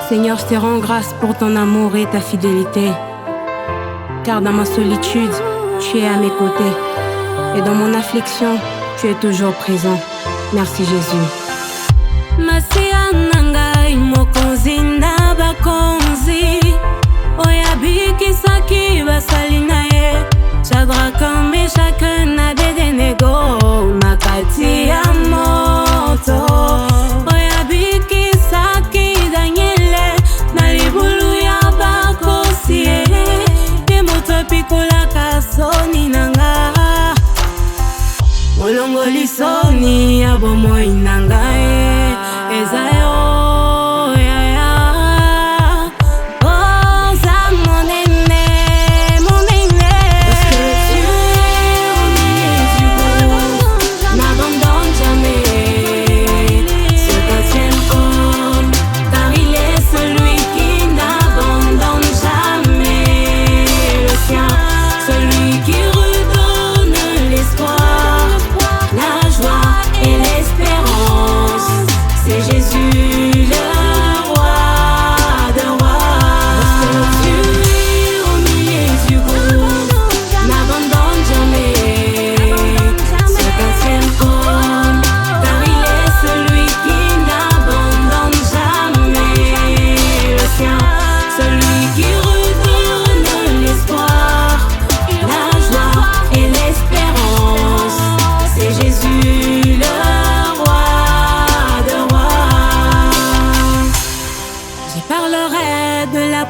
Seigneur, je te rends grâce pour ton amour et ta fidélité. Car dans ma solitude, tu es à mes côtés. Et dans mon affliction, tu es toujours présent. Merci Jésus. Masia nangai mokonzi na bakonzi oyabikisaki basali na ye Shadraka Meshaki na Abednego makati ya moto oyabikisaki Daniele na libulu ya bakosi ye moto epikolaka soni nanga molongoli soni ya bomoi nanga Ezayo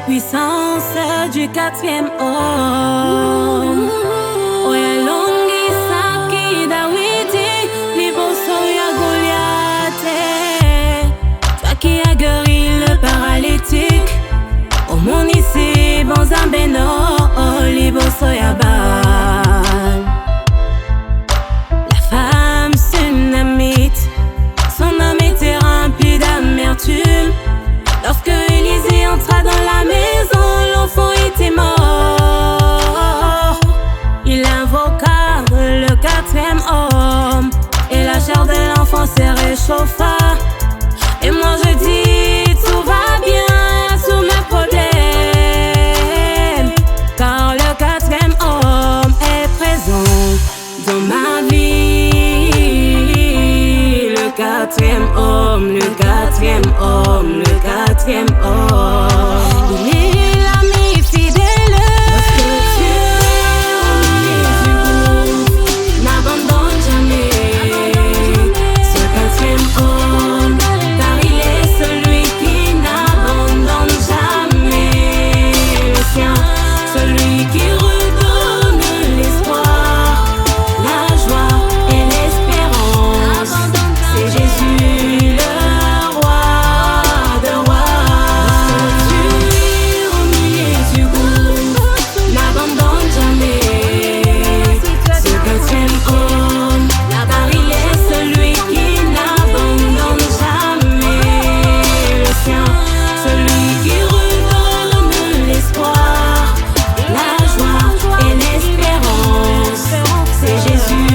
puissance du 4e homme. Oyalongi saki Dawidi, liboso ya Goliath. Toi qui as guéri le paralytique, oh mon ici, bon zambeno, oh liboso ya Baal. La femme sunamite, son âme était remplie d'amertume. Lorsque Élisée entra dans la maison, l'enfant était mort. Il invoqua le 4e homme et la chair de l'enfant se réchauffa. Et moi je dis, tout va bien sous mes problèmes, car le 4e homme est présent dans ma vie. Le 4e homme, le 4e homme, le 4e homme. Il est l'ami fidèle. Parce que tu n'abandonne jamais ce 4e homme, car il est celui qui n'abandonne jamais le sien, celui qui redonne l'espoir, la joie et l'espérance. C'est Jésus le roi de rois. Tu au milieu du groupe, n'abandonne jamais ce 4e homme, car il est celui qui n'abandonne jamais le sien, celui qui redonne l'espoir, la joie et l'espérance. C'est Jésus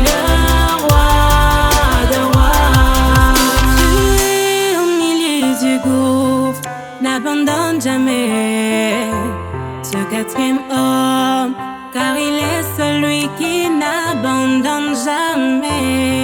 le roi de rois. Tu es au milieu du gouffre, n'abandonne jamais ce 4e homme, car il est celui qui n'abandonne jamais.